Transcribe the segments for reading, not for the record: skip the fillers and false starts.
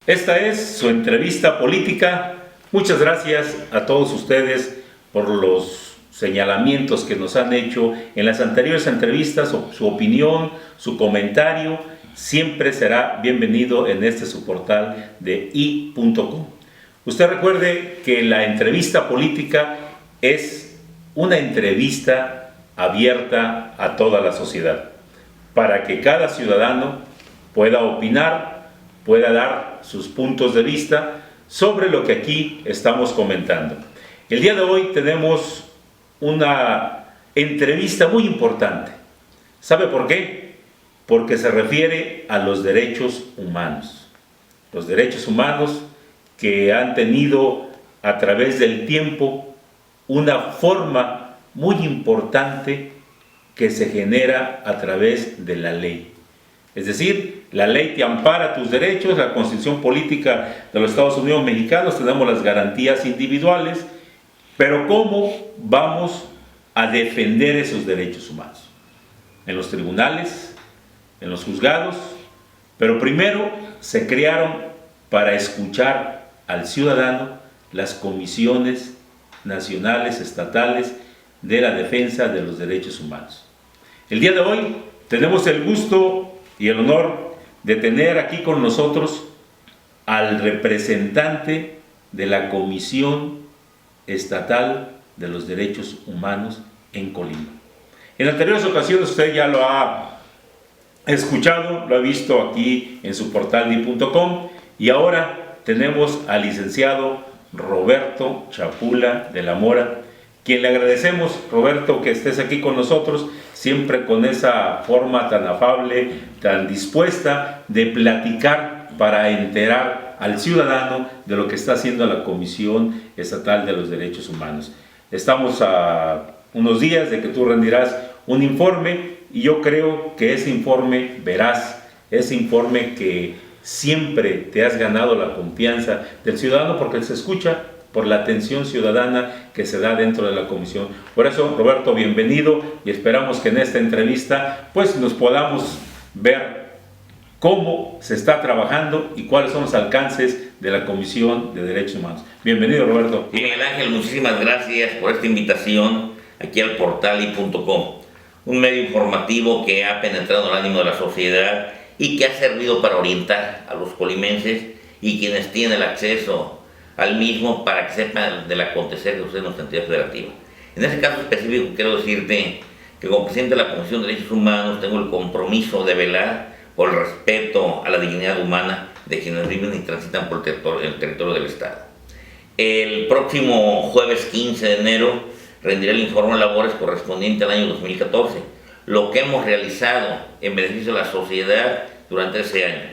Esta es su entrevista política. Muchas gracias a todos ustedes por los señalamientos que nos han hecho en las anteriores entrevistas, su opinión, su comentario. Siempre será bienvenido en este su portal de i.com. Usted recuerde que la entrevista política es una entrevista abierta a toda la sociedad, para que cada ciudadano pueda opinar, pueda dar sus puntos de vista sobre lo que aquí estamos comentando. El día de hoy tenemos una entrevista muy importante. ¿Sabe por qué? Porque se refiere a los derechos humanos. Los derechos humanos que han tenido a través del tiempo una forma muy importante que se genera a través de la ley. Es decir, la ley te ampara tus derechos, la Constitución Política de los Estados Unidos Mexicanos, tenemos las garantías individuales, pero ¿cómo vamos a defender esos derechos humanos? En los tribunales, en los juzgados, pero primero se crearon para escuchar al ciudadano las comisiones nacionales, estatales, de la defensa de los derechos humanos. El día de hoy tenemos el gusto y el honor de tener aquí con nosotros al representante de la Comisión Estatal de los Derechos Humanos en Colima. En anteriores ocasiones usted ya lo ha escuchado, lo ha visto aquí en su portal di.com, y ahora tenemos al licenciado Roberto Chapula de la Mora, quien le agradecemos, Roberto, que estés aquí con nosotros, siempre con esa forma tan afable, tan dispuesta de platicar para enterar al ciudadano de lo que está haciendo la Comisión Estatal de los Derechos Humanos. Estamos a unos días de que tú rendirás un informe, y yo creo que ese informe veraz, ese informe que siempre te has ganado la confianza del ciudadano, porque se escucha por la atención ciudadana que se da dentro de la comisión. Por eso, Roberto, bienvenido, y esperamos que en esta entrevista pues nos podamos ver cómo se está trabajando y cuáles son los alcances de la Comisión de Derechos Humanos. Bienvenido, Roberto. Miguel Ángel, muchísimas gracias por esta invitación aquí al portal i.com, un medio informativo que ha penetrado el ánimo de la sociedad y que ha servido para orientar a los colimenses y quienes tienen el acceso al mismo para que sepan del acontecer que sucede en nuestra entidad federativa. En este caso específico quiero decirte que como presidente de la Comisión de Derechos Humanos tengo el compromiso de velar por el respeto a la dignidad humana de quienes viven y transitan por el territorio del Estado. El próximo jueves 15 de enero rendiré el informe de labores correspondiente al año 2014, lo que hemos realizado en beneficio de la sociedad durante ese año.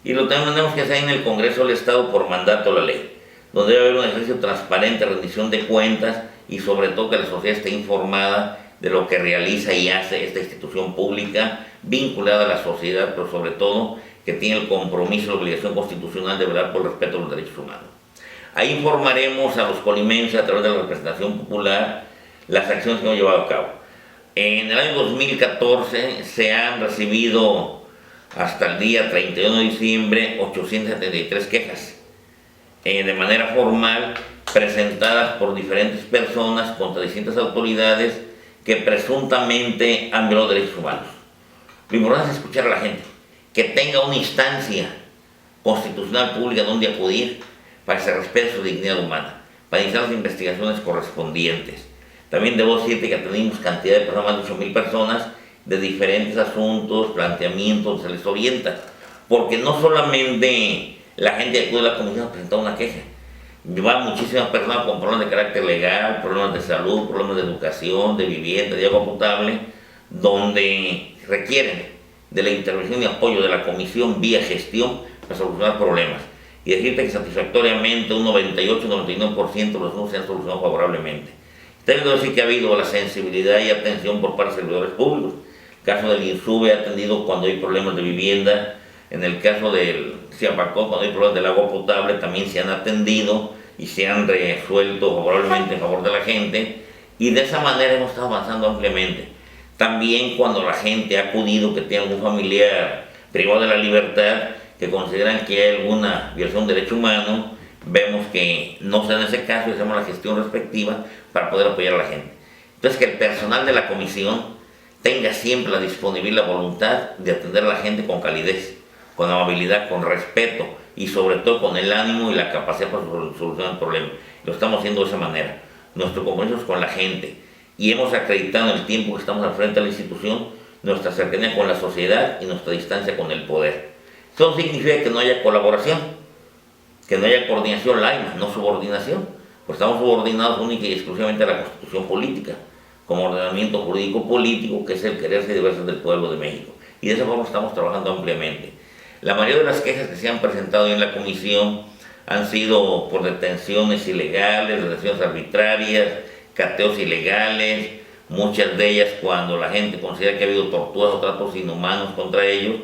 Y lo tenemos que hacer en el Congreso del Estado por mandato de la ley, donde debe haber un ejercicio transparente, rendición de cuentas y sobre todo que la sociedad esté informada de lo que realiza y hace esta institución pública vinculada a la sociedad, pero sobre todo que tiene el compromiso y la obligación constitucional de velar por el respeto a los derechos humanos. Ahí informaremos a los colimenses a través de la representación popular las acciones que hemos llevado a cabo. En el año 2014 se han recibido hasta el día 31 de diciembre 873 quejas de manera formal, presentadas por diferentes personas contra distintas autoridades que presuntamente han violado derechos humanos. Lo importante es escuchar a la gente, que tenga una instancia constitucional pública donde acudir para que se respete su dignidad humana, para iniciar las investigaciones correspondientes. También debo decirte que tenemos cantidad de personas, más de 8,000 personas, de diferentes asuntos, planteamientos, se les orienta, porque no solamente la gente que acude a la comisión a presentar una queja, van muchísimas personas con problemas de carácter legal, problemas de salud, problemas de educación, de vivienda, de agua potable, donde requieren de la intervención y apoyo de la comisión vía gestión para solucionar problemas. Y decirte que satisfactoriamente un 98-99% de los asuntos se han solucionado favorablemente. Tengo que decir que ha habido la sensibilidad y atención por parte de servidores públicos. El caso del INSUBE ha atendido cuando hay problemas de vivienda. En el caso del CIAPACO, cuando hay problemas del agua potable, también se han atendido y se han resuelto favorablemente en favor de la gente. Y de esa manera hemos estado avanzando ampliamente. También cuando la gente ha acudido que tiene algún familiar privado de la libertad, que consideran que hay alguna violación de derecho humano, vemos que no se da en ese caso y hacemos la gestión respectiva para poder apoyar a la gente. Entonces, que el personal de la comisión tenga siempre la disponibilidad, la voluntad de atender a la gente con calidez, con amabilidad, con respeto y sobre todo con el ánimo y la capacidad para solucionar el problema. Lo estamos haciendo de esa manera. Nuestro compromiso es con la gente y hemos acreditado en el tiempo que estamos al frente de la institución nuestra cercanía con la sociedad y nuestra distancia con el poder. Eso significa que no haya colaboración, que no haya coordinación laima, no subordinación, pues estamos subordinados única y exclusivamente a la Constitución política, como ordenamiento jurídico político, que es el quererse y deberse del pueblo de México. Y de esa forma estamos trabajando ampliamente. La mayoría de las quejas que se han presentado en la comisión han sido por detenciones ilegales, detenciones arbitrarias, cateos ilegales, muchas de ellas cuando la gente considera que ha habido torturas o tratos inhumanos contra ellos,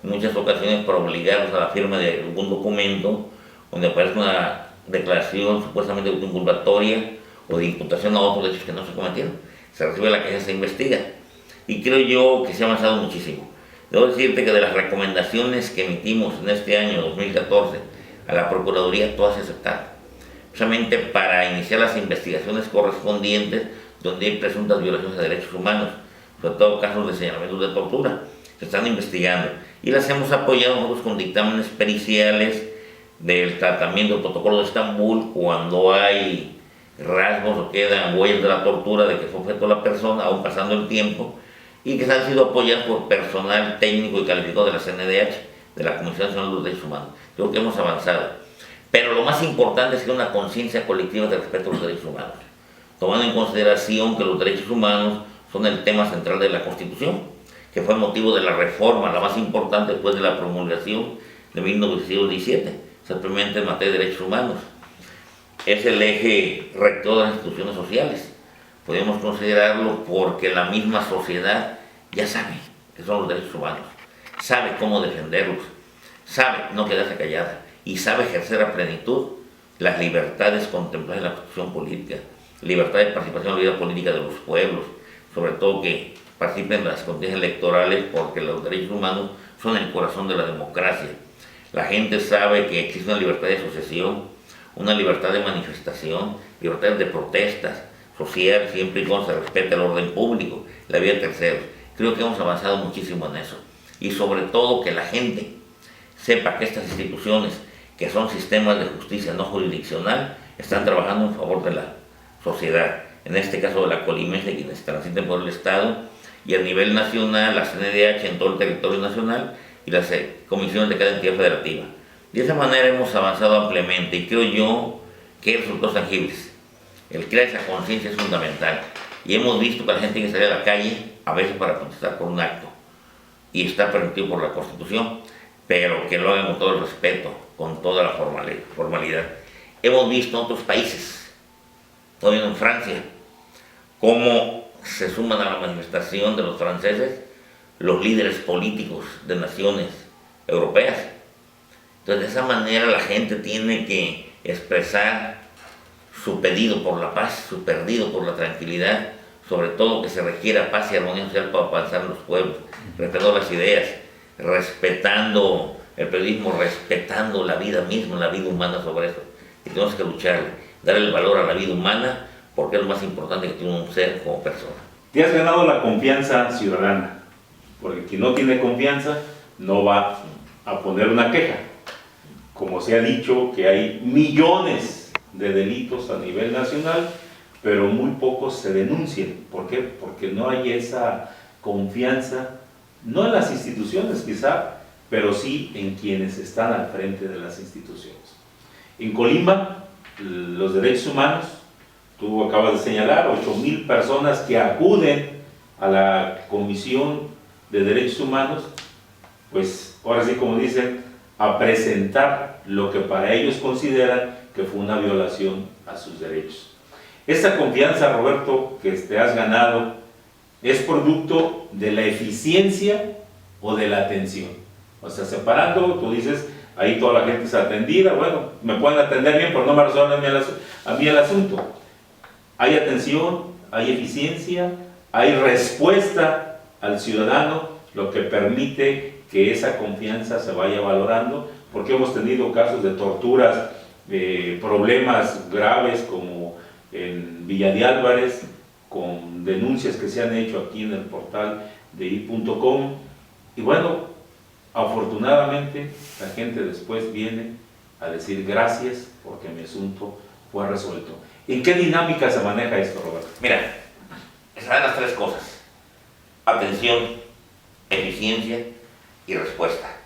en muchas ocasiones para obligarlos a la firma de algún documento donde aparece una declaración supuestamente autoinculpatoria o de imputación a otros hechos que no se cometieron. Se recibe la queja, se investiga. Y creo yo que se ha avanzado muchísimo. Debo decirte que de las recomendaciones que emitimos en este año 2014 a la Procuraduría, todas se aceptaron. Precisamente para iniciar las investigaciones correspondientes donde hay presuntas violaciones de derechos humanos, sobre todo casos de señalamientos de tortura, se están investigando. Y las hemos apoyado nosotros con dictámenes periciales del tratamiento del protocolo de Estambul cuando hay rasgos o quedan huellas de la tortura de que fue objeto la persona, aún pasando el tiempo, y que han sido apoyados por personal técnico y calificado de la CNDH, de la Comisión Nacional de los Derechos Humanos. Creo que hemos avanzado. Pero lo más importante es que una conciencia colectiva de respeto a los derechos humanos, tomando en consideración que los derechos humanos son el tema central de la Constitución, que fue motivo de la reforma, la más importante después de la promulgación de 1917, simplemente en materia de derechos humanos. Es el eje rector de las instituciones sociales. Podemos considerarlo porque la misma sociedad ya sabe que son los derechos humanos, sabe cómo defenderlos, sabe no quedarse callada y sabe ejercer a plenitud las libertades contempladas en la Constitución política, libertad de participación en la vida política de los pueblos, sobre todo que participen en las contiendas electorales porque los derechos humanos son el corazón de la democracia. La gente sabe que existe una libertad de asociación, una libertad de manifestación, libertad de protestas social, siempre y cuando se respete el orden público, la vida de terceros. Creo que hemos avanzado muchísimo en eso. Y sobre todo que la gente sepa que estas instituciones, que son sistemas de justicia no jurisdiccional, están trabajando en favor de la sociedad. En este caso de la colimense, quienes transiten por el Estado, y a nivel nacional, la CNDH en todo el territorio nacional, y las comisiones de cada entidad federativa. De esa manera hemos avanzado ampliamente y creo yo que hay resultados tangibles. El crear esa conciencia es fundamental y hemos visto que la gente tiene que salir a la calle a veces para protestar por un acto y está permitido por la Constitución, pero que lo hagan con todo el respeto, con toda la formalidad. Hemos visto en otros países, todavía en Francia, cómo se suman a la manifestación de los franceses los líderes políticos de naciones europeas. Entonces, de esa manera la gente tiene que expresar su pedido por la paz, su pedido por la tranquilidad, sobre todo que se requiera paz y armonía social para avanzar en los pueblos, respetando las ideas, respetando el periodismo, respetando la vida misma, la vida humana sobre eso. Y tenemos que luchar, dar el valor a la vida humana, porque es lo más importante que tiene un ser como persona. Te has ganado la confianza ciudadana, porque quien no tiene confianza no va a poner una queja. Como se ha dicho que hay millones de delitos a nivel nacional, pero muy pocos se denuncian. ¿Por qué? Porque no hay esa confianza, no en las instituciones quizá, pero sí en quienes están al frente de las instituciones. En Colima, los derechos humanos, tú acabas de señalar, 8,000 personas que acuden a la Comisión de Derechos Humanos, pues ahora sí, como dicen, a presentar lo que para ellos consideran que fue una violación a sus derechos. Esta confianza, Roberto, que te has ganado, ¿es producto de la eficiencia o de la atención? O sea, separando, tú dices, ahí toda la gente es atendida, bueno, me pueden atender bien, pero no me resuelven a mí el asunto. Hay atención, hay eficiencia, hay respuesta al ciudadano, lo que permite que esa confianza se vaya valorando, porque hemos tenido casos de torturas, problemas graves como en Villa de Álvarez, con denuncias que se han hecho aquí en el portal de i.com, y bueno, afortunadamente la gente después viene a decir gracias porque mi asunto fue resuelto. ¿En qué dinámica se maneja esto, Roberto? Mira, están las tres cosas: atención, eficiencia y respuesta.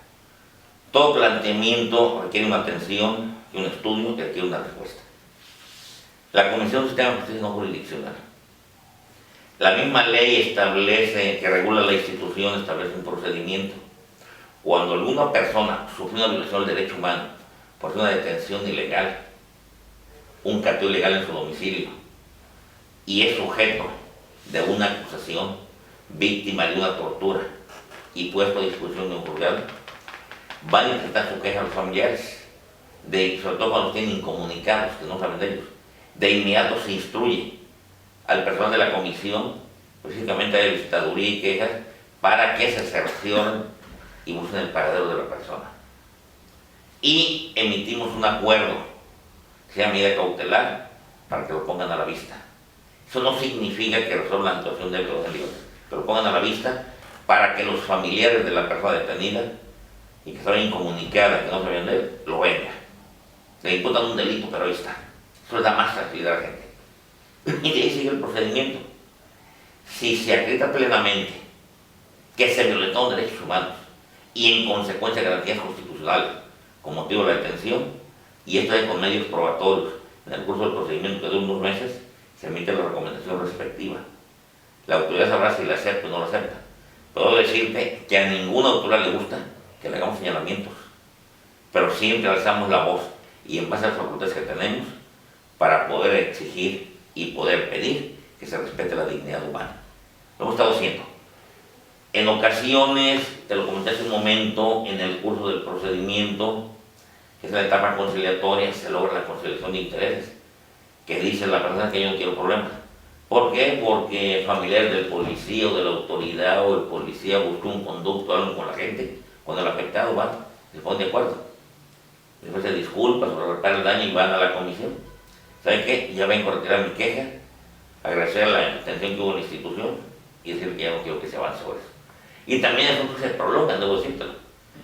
Todo planteamiento requiere una atención y un estudio que requiere una respuesta. La Comisión de Sistema de Justicia no jurisdiccional. La misma ley establece, que regula la institución, establece un procedimiento. Cuando alguna persona sufre una violación del derecho humano por una detención ilegal, un cateo ilegal en su domicilio, y es sujeto de una acusación, víctima de una tortura y puesto a disposición de un juzgado, van a intentar su queja a los familiares, sobre todo cuando los tienen incomunicados, que no saben de ellos. De inmediato se instruye al personal de la comisión, específicamente de visitaduría y quejas, para que se cercioren y busquen el paradero de la persona. Y emitimos un acuerdo, que se llama medida cautelar, para que lo pongan a la vista. Eso no significa que resuelvan la situación de los delitos, que lo pongan a la vista para que los familiares de la persona detenida y que estaba incomunicada, que no sabían de él, lo vean. Le imputan un delito, pero ahí está. Eso le da más tranquilidad a la gente. Y de ahí sigue el procedimiento. Si se acredita plenamente que se violentaron derechos humanos y en consecuencia garantías constitucionales con motivo de la detención, y esto es con medios probatorios, en el curso del procedimiento que dura unos meses, se emite la recomendación respectiva. La autoridad sabrá si la acepta o no la acepta. Puedo decirte que a ninguna autoridad le gusta que le hagamos señalamientos, pero siempre alzamos la voz y en base a las facultades que tenemos para poder exigir y poder pedir que se respete la dignidad humana. Lo hemos estado haciendo. En ocasiones, te lo comenté hace un momento, en el curso del procedimiento, que es la etapa conciliatoria, se logra la conciliación de intereses, que dice la persona que yo no quiero problemas. ¿Por qué? Porque familiares del policía o de la autoridad o el policía buscó un conducto, algo con la gente, con el afectado van, se ponen de acuerdo. Después se disculpan sobre reparar el daño y van a la comisión. ¿Saben qué? Ya vengo a retirar mi queja, agradecer la atención que hubo en la institución y decir que ya no quiero que se avance sobre eso. Y también asuntos que se prolongan, debo decírtelo,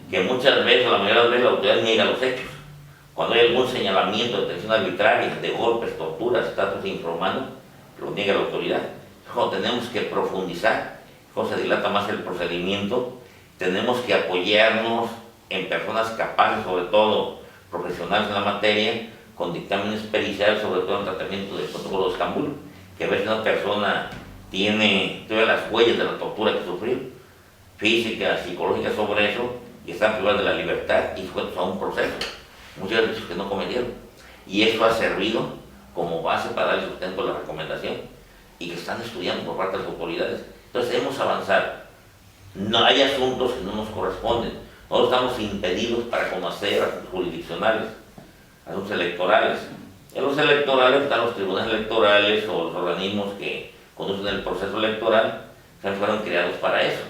que muchas veces, o la mayoría de las veces, la autoridad niega los hechos. Cuando hay algún señalamiento de detención arbitraria, de golpes, torturas, tratos infrahumanos, lo niega la autoridad. Cuando tenemos que profundizar, cuando se dilata más el procedimiento, tenemos que apoyarnos en personas capaces, sobre todo profesionales en la materia, con dictámenes periciales, sobre todo en tratamiento del protocolo de Estambul, que a veces una persona tiene todas las huellas de la tortura que sufrió, física, psicológica sobre eso, y está privada de la libertad y sujetos a un proceso, muchos hechos que no cometieron. Y eso ha servido como base para darle sustento a la recomendación y que están estudiando por parte de las autoridades. Entonces hemos avanzado. No hay asuntos que no nos corresponden. Nosotros estamos impedidos para conocer asuntos jurisdiccionales, asuntos electorales. En los electorales están los tribunales electorales o los organismos que conducen el proceso electoral, que fueron creados para eso.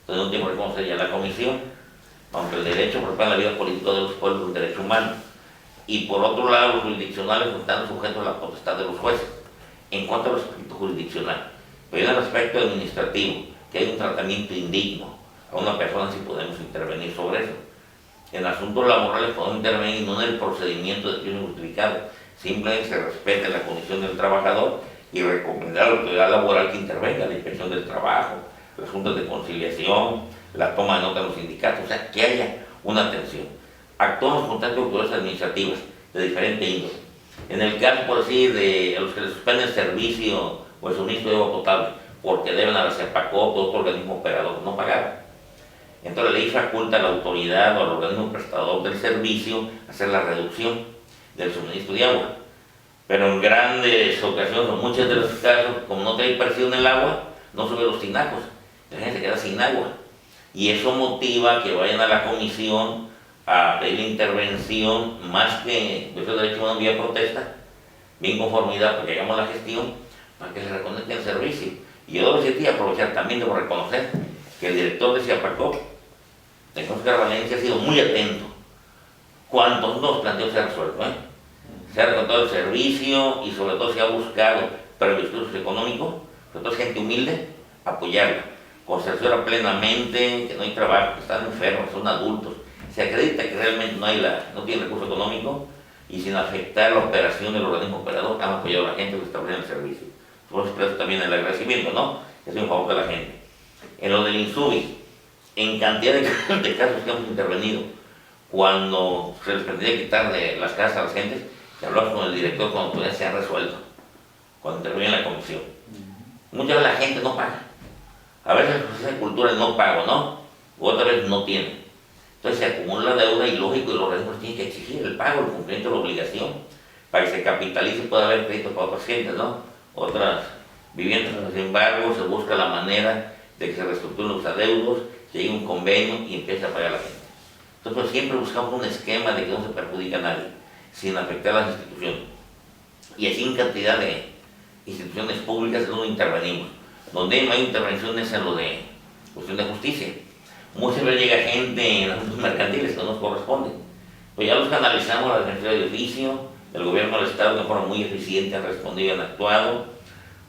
Entonces no tengo que reconocer ya la comisión, aunque el derecho prepara la vida política de los pueblos es un derecho humano. Y por otro lado, los jurisdiccionales están sujetos a la potestad de los jueces. En cuanto al aspecto jurisdiccional, pero en el aspecto administrativo, que hay un tratamiento indigno a una persona, sí podemos intervenir sobre eso. En asuntos laborales podemos intervenir no en el procedimiento de crimen justificado, simplemente se respete la condición del trabajador y recomendar a la autoridad laboral que intervenga, la inspección del trabajo, las juntas de conciliación, la toma de nota de los sindicatos, o sea, que haya una atención. Actuamos con tantas autoridades administrativas de diferente índole. En el caso, por decir, de a los que les suspenden el servicio o el suministro de agua potable, porque deben a la CEPACOP o otro organismo operador no pagar. Entonces la ley faculta a la autoridad o al organismo prestador del servicio hacer la reducción del suministro de agua. Pero en grandes ocasiones, en muchos de los casos, como no trae presión el agua, no sube los tinacos, la gente se queda sin agua. Y eso motiva que vayan a la comisión a pedir intervención, más que de derecho humano vía protesta, bien conformidad, porque llegamos a la gestión, para que se reconecte el servicio. Y yo debo decirte y aprovechar también, debo reconocer que el director de CIAPACOP el Oscar Valencia ha sido muy atento. ¿Cuántos dos planteos se han resuelto? Se ha recortado el servicio y sobre todo se ha buscado para el discurso económico, sobre todo gente humilde, apoyarla. Concerciora plenamente, que no hay trabajo, que están enfermos, son adultos. Se acredita que realmente no tiene recurso económico y sin afectar la operación del organismo operador han apoyado a la gente que establece el servicio. Por eso también el agradecimiento, ¿no? Es un favor de la gente. En lo del INSUBI, en cantidad de casos que hemos intervenido, cuando se les pretendía quitar de las casas a las gentes, que hablamos con el director cuando se han resuelto, cuando interviene en la comisión. Muchas veces la gente no paga. A veces la cultura es no pago, ¿no? U otra vez no tiene. Entonces se acumula la deuda y lógico, y los organismos tienen que exigir el pago, el cumplimiento de la obligación, para que se capitalice y pueda haber créditos para otras gentes, ¿no? Otras viviendas. Sin embargo, se busca la manera de que se reestructuren los adeudos, se llegue a un convenio y empiece a pagar a la gente. Entonces, pues, siempre buscamos un esquema de que no se perjudica a nadie, sin afectar a las instituciones. Y así en cantidad de instituciones públicas es donde intervenimos. Donde no hay intervenciones en lo de cuestión de justicia. Muchas veces llega gente en asuntos mercantiles que no nos corresponden. Pues ya los canalizamos a la Secretaría de Oficio, el gobierno del Estado de forma muy eficiente han respondido y han actuado.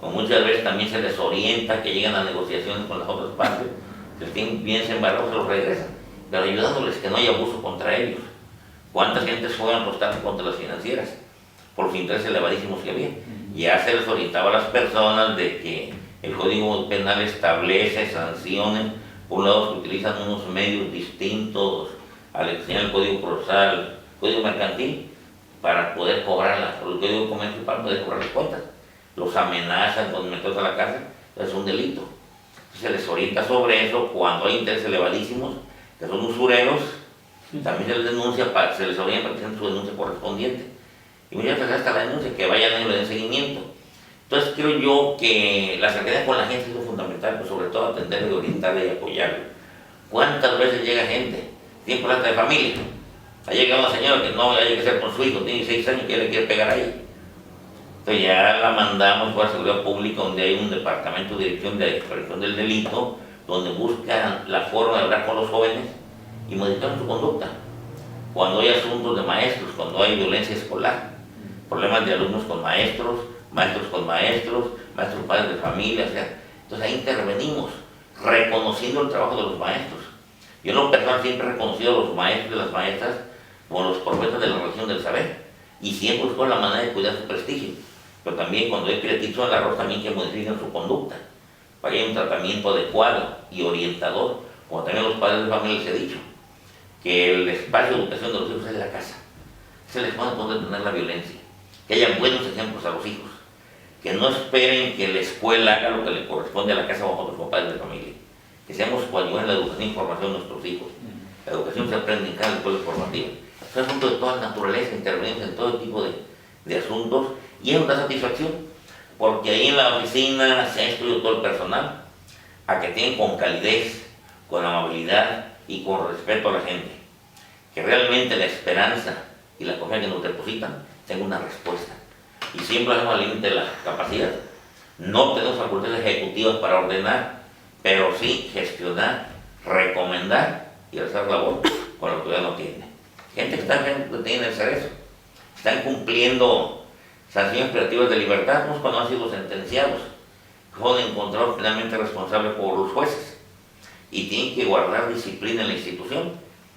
O muchas veces también se les orienta que llegan a negociaciones con las otras partes, que estén bien sembrados, se los regresan, pero ayudándoles que no haya abuso contra ellos. ¿Cuántas gentes fueron apostar contra las financieras? Por los intereses elevadísimos que había. Ya se les orientaba a las personas de que el Código Penal establece sanciones, por un lado que utilizan unos medios distintos al enseñar el Código Procesal, Código Mercantil, para poder cobrarlas, o el Código Comercio para poder cobrar las cuentas. Los amenazan con meterlos a la cárcel, es un delito. Se les orienta sobre eso cuando hay intereses elevadísimos, que son usureros, también se les denuncia, se les orienta para que hagan su denuncia correspondiente. Y muchas veces hasta la denuncia, que vayan y le den seguimiento. Entonces creo yo que la cercanía con la gente es lo fundamental, pues sobre todo atenderle, orientarle y apoyarle. ¿Cuántas veces llega gente? Tiene problemas de familia. Ha llegado una señora que no hay que ser con su hijo, tiene 6 años y que le quiere pegar a ella. Entonces ya la mandamos por la seguridad pública, donde hay un departamento de dirección de prevención del delito, donde buscan la forma de hablar con los jóvenes y modificar su conducta. Cuando hay asuntos de maestros, cuando hay violencia escolar, problemas de alumnos con maestros, maestros con maestros, maestros padres de familia, o sea, entonces ahí intervenimos, reconociendo el trabajo de los maestros. Yo en lo personal siempre he reconocido a los maestros y las maestras como los profetas de la religión del saber, y siempre busco la manera de cuidar su prestigio, pero también cuando hay criatizo en el arroz también que modifiquen su conducta, para que haya un tratamiento adecuado y orientador, como también a los padres de familia les he dicho, que el espacio de educación de los hijos es la casa, es el espacio donde tener la violencia, que haya buenos ejemplos a los hijos, que no esperen que la escuela haga lo que le corresponde a la casa o a otros padres de familia, que seamos coadyuvantes en la educación y formación de nuestros hijos. La educación se aprende en cada escuela formativa. Es un asunto de toda naturaleza, intervenimos en todo tipo de asuntos y es una satisfacción, porque ahí en la oficina se ha instruido todo el personal a que tengan con calidez, con amabilidad y con respeto a la gente, que realmente la esperanza y la confianza que nos depositan tenga una respuesta. Y siempre hacemos al límite de la capacidad. No tenemos facultades ejecutivas para ordenar, pero sí gestionar, recomendar y hacer labor con lo que ya no tiene. Gente que está detenida en hacer eso. Están cumpliendo sanciones privativas de libertad, unos cuando han sido sentenciados, que fueron encontrados finalmente responsables por los jueces y tienen que guardar disciplina en la institución.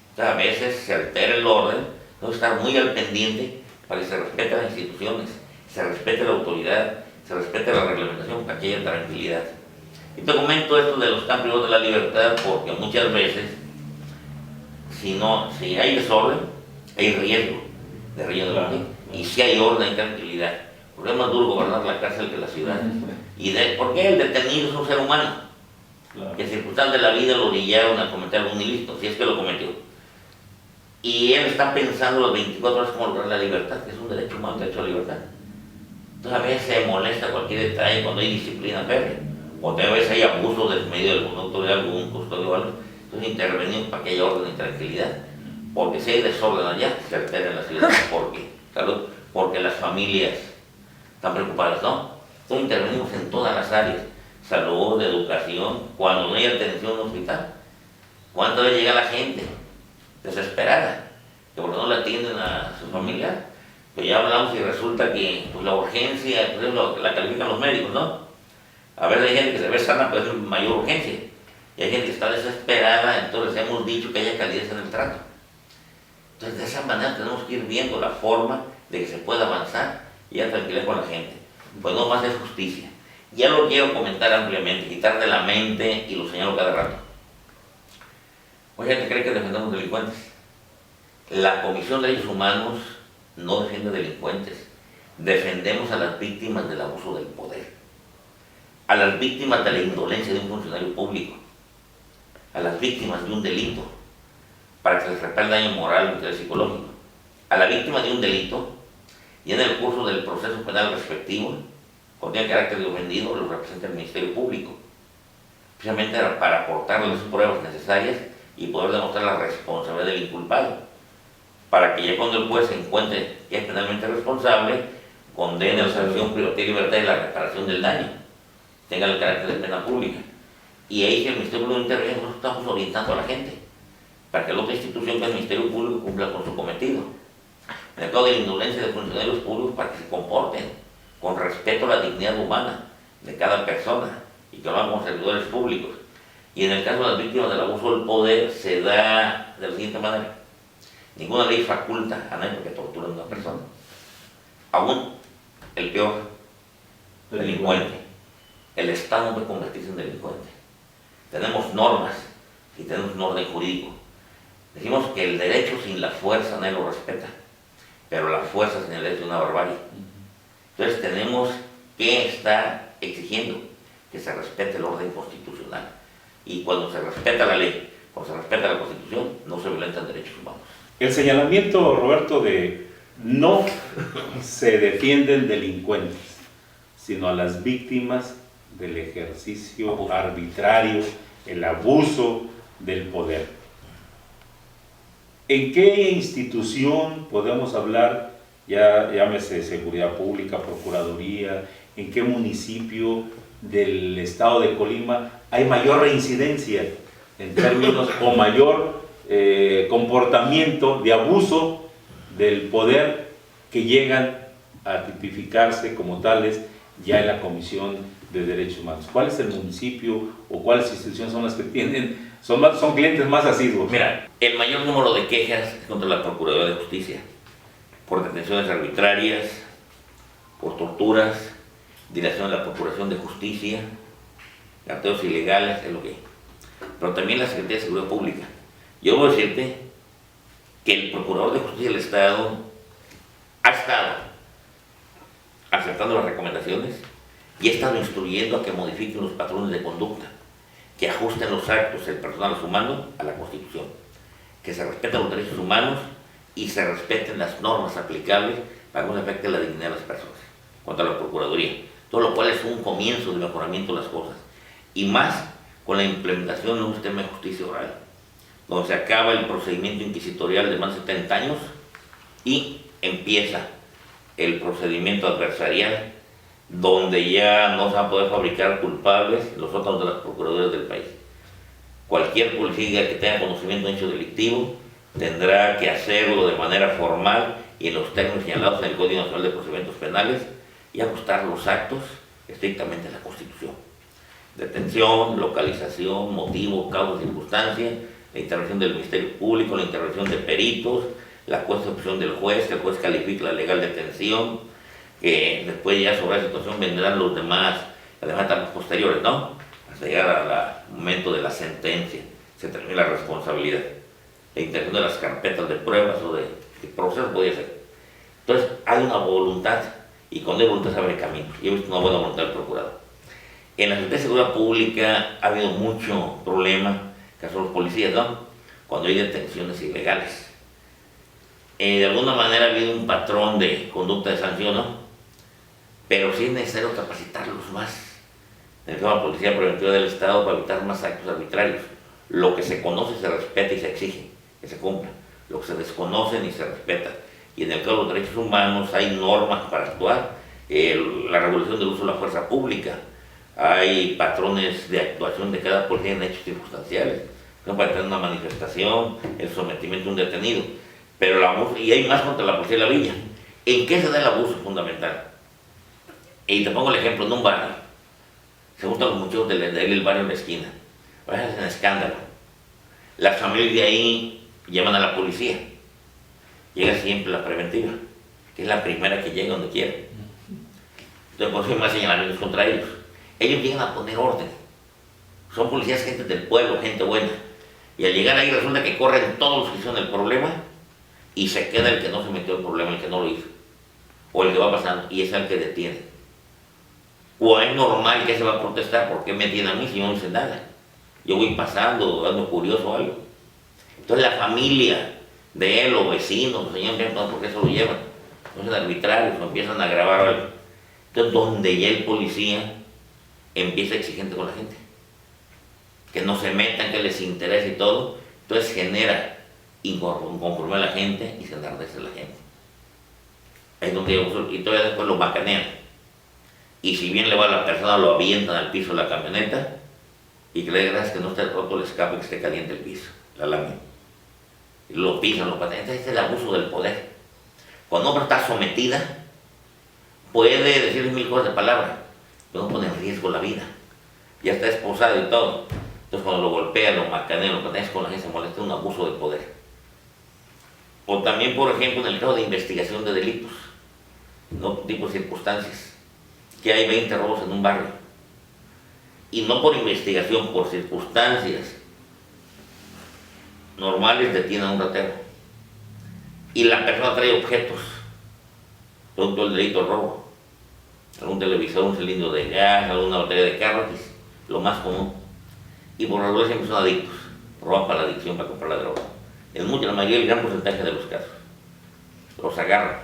Entonces, a veces se altera el orden, tenemos que estar muy al pendiente para que se respeten las instituciones, se respete la autoridad, se respete la reglamentación para que haya tranquilidad. Y te comento esto de los cambios de la libertad porque muchas veces, si hay desorden, hay riesgo de riesgo. Y si hay orden y tranquilidad, porque es más duro gobernar la cárcel que la ciudad. ¿Por qué el detenido es un ser humano? Que circunstancias de la vida lo orillaron a cometer algún ilícito, si es que lo cometió. Y él está pensando las 24 horas cómo lograr la libertad, que es un derecho humano, derecho a libertad. Entonces a veces se molesta cualquier detalle cuando hay disciplina férrea, o a veces hay abuso desmedido del conducto de algún custodio o algo. Entonces intervenimos para que haya orden y tranquilidad, porque si hay desorden allá, se altera en la ciudad, porque las familias están preocupadas, ¿no? Entonces intervenimos en todas las áreas, salud, educación, cuando no hay atención en un hospital, ¿Cuántas veces llega la gente desesperada? Que porque no le atienden a su familiar. Pues ya hablamos y resulta que pues, la urgencia, pues, la califican los médicos, ¿no? A ver, hay gente que se ve sana, pero es mayor urgencia. Y hay gente que está desesperada, entonces hemos dicho que haya calidez en el trato. Entonces, de esa manera tenemos que ir viendo la forma de que se pueda avanzar y ya tranquilizar con la gente. Pues no más es justicia. Ya lo quiero comentar ampliamente, quitar de la mente y lo señalo cada rato. Mucha gente cree que defendemos delincuentes. La Comisión de Derechos Humanos no defiende delincuentes. Defendemos a las víctimas del abuso del poder, a las víctimas de la indolencia de un funcionario público, a las víctimas de un delito, para que se les repare el daño moral y psicológico, a la víctima de un delito, y en el curso del proceso penal respectivo, cuando tiene carácter de ofendido, lo representa el Ministerio Público, precisamente para aportarle las pruebas necesarias y poder demostrar la responsabilidad del inculpado, para que ya cuando el juez se encuentre que es penalmente responsable, condene a la sanción privativa de libertad y la reparación del daño, tenga el carácter de pena pública. Y ahí, si el Ministerio Público interviene, nosotros estamos orientando a la gente para que la otra institución, que es el Ministerio Público, cumpla con su cometido. En el caso de la indolencia de funcionarios públicos, para que se comporten con respeto a la dignidad humana de cada persona y que lo hagan como servidores públicos. Y en el caso de las víctimas del abuso del poder, se da de la siguiente manera: ninguna ley faculta a nadie que torture a una persona, aún el peor delincuente. El Estado no puede convertirse en delincuente. Tenemos normas y tenemos un orden jurídico. Decimos que el derecho sin la fuerza nadie lo respeta, pero la fuerza sin el derecho es una barbarie. Entonces tenemos que estar exigiendo que se respete el orden constitucional. Y cuando se respeta la ley, cuando se respeta la Constitución, no se violentan derechos humanos. El señalamiento, Roberto, de no se defienden delincuentes, sino a las víctimas del ejercicio arbitrario, el abuso del poder. ¿En qué institución podemos hablar, ya llámese Seguridad Pública, Procuraduría, en qué municipio del estado de Colima hay mayor reincidencia en términos o mayor comportamiento de abuso del poder que llegan a tipificarse como tales ya en la Comisión de Derechos Humanos? ¿Cuál es el municipio o cuáles instituciones son las que tienen, son clientes más asiduos? Mira, el mayor número de quejas es contra la Procuraduría de Justicia, por detenciones arbitrarias, por torturas, dilación de la Procuración de Justicia, carteos ilegales, es lo que hay. Pero también la Secretaría de Seguridad Pública. Yo voy a decirte que el Procurador de Justicia del Estado ha estado aceptando las recomendaciones y ha estado instruyendo a que modifiquen los patrones de conducta, que ajusten los actos del personal humano a la Constitución, que se respeten los derechos humanos y se respeten las normas aplicables para que no se afecte la dignidad de las personas, contra la Procuraduría. Todo lo cual es un comienzo de mejoramiento de las cosas. Y más con la implementación de un sistema de justicia oral, donde se acaba el procedimiento inquisitorial de más de 70 años y empieza el procedimiento adversarial, donde ya no se van a poder fabricar culpables los órganos de las procuradurías del país. Cualquier policía que tenga conocimiento de un hecho delictivo tendrá que hacerlo de manera formal y en los términos señalados en el Código Nacional de Procedimientos Penales y ajustar los actos estrictamente a la Constitución. Detención, localización, motivo, causa, circunstancia, la intervención del Ministerio Público, la intervención de peritos, la constitución del juez, que el juez califique la legal detención, que después ya sobre la situación vendrán las demás etapas posteriores, ¿no? Hasta llegar al momento de la sentencia, se termina la responsabilidad. La intervención de las carpetas de pruebas o de procesos podría ser. Entonces, hay una voluntad, y con esa voluntad se abre camino. Yo he visto una buena voluntad del procurador. En la Secretaría de Seguridad Pública ha habido mucho problema, que son los policías, ¿no? Cuando hay detenciones ilegales. De alguna manera ha habido un patrón de conducta de sanción, ¿no? Pero sí es necesario capacitarlos más. En el caso de la Policía Preventiva del Estado, para evitar más actos arbitrarios. Lo que se conoce se respeta y se exige que se cumpla. Lo que se desconoce ni se respeta. Y en el caso de los derechos humanos hay normas para actuar. La regulación del uso de la fuerza pública. Hay patrones de actuación de cada policía en hechos circunstanciales. no para tener una manifestación, el sometimiento de un detenido, pero el abuso, y hay más contra la policía de la villa. ¿En qué se da el abuso fundamental? Y te pongo el ejemplo, en un barrio, se juntan los muchachos del barrio en la esquina, hacen escándalo, las familias de ahí llaman a la policía, llega siempre la preventiva, que es la primera que llega donde quiere. Entonces, por eso hay más señalamientos contra ellos. Ellos llegan a poner orden. Son policías, gente del pueblo, gente buena. Y al llegar ahí resulta que corren todos los que hicieron el problema y se queda el que no se metió el problema, el que no lo hizo. O el que va pasando, y es el que detiene. O es normal que se va a protestar, ¿por qué me tiene a mí si yo no hice nada? Yo voy pasando, dando curioso o algo. Entonces la familia de él, o vecinos, los señores, no, ¿por qué se lo llevan? Entonces arbitrarios, o empiezan a grabar algo. Entonces donde ya el policía empieza exigente con la gente. Que no se metan, que les interese y todo. Entonces genera inconformidad a la gente y se enardece a la gente. Es donde y todavía después lo bacanean. Y si bien le va a la persona, lo avientan al piso de la camioneta y que le digan que no esté roto el escape, que esté caliente el piso, la lámina. Y lo pisan, lo patean. Este es el abuso del poder. Cuando una persona está sometida, puede decir mil cosas de palabra, pero no pone en riesgo la vida. Ya está esposado y todo. Entonces cuando lo golpean, lo macanean, lo patean, con la gente se molesta, es un abuso de poder. O también, por ejemplo, en el caso de investigación de delitos, no tipo de circunstancias, que hay 20 robos en un barrio, y no por investigación, por circunstancias normales detienen a un ratero, y la persona trae objetos, producto del delito de robo, algún televisor, un cilindro de gas, alguna batería de carro, que es lo más común, y por regular siempre son adictos, roban para la adicción, para comprar la droga. En la mayoría, el gran porcentaje de los casos, los agarran.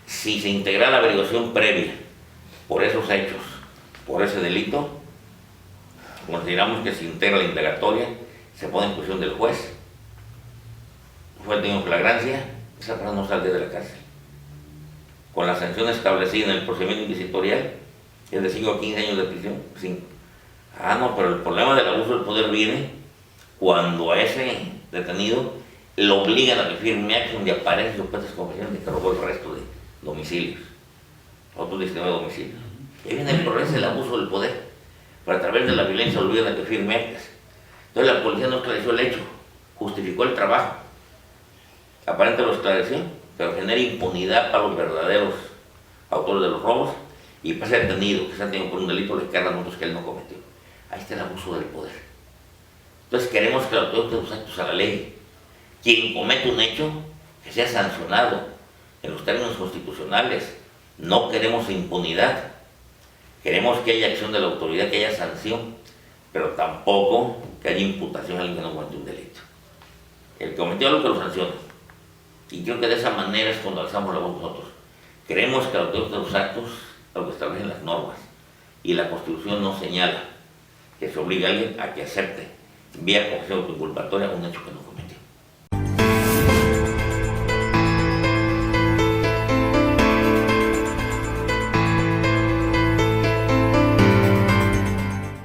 Si se integra la averiguación previa por esos hechos, por ese delito, consideramos que se integra la indagatoria, se pone en cuestión del juez, fue tenido flagrancia, esa persona no sale de la cárcel. Con la sanción establecida en el procedimiento inquisitorial, es de 5 a 15 años de prisión. 5. No, pero el problema del abuso del poder viene cuando a ese detenido lo obligan a que firme actos donde aparecen supuestas confesiones de que robó el resto de domicilios, otro sistema de domicilio. Y viene el problema del abuso del poder, pero a través de la violencia lo obligan a que firme actas. Entonces la policía no esclareció el hecho, justificó el trabajo, aparentemente lo esclareció, pero genera impunidad para los verdaderos autores de los robos, y para ese detenido que se ha tenido por un delito le cargan otros que él no cometió. Ahí está el abuso del poder. Entonces queremos que la autoridad de los actos a la ley. Quien comete un hecho, que sea sancionado en los términos constitucionales. No queremos impunidad. Queremos que haya acción de la autoridad, que haya sanción, pero tampoco que haya imputación a alguien que no cometió un delito. El que cometió algo que lo sancione. Y creo que de esa manera es cuando alzamos la voz nosotros. Queremos que la autoridad de los actos, lo que establecen las normas, y la Constitución no señala que se obligue a alguien a que acepte vía confesión inculpatoria un hecho que no cometió.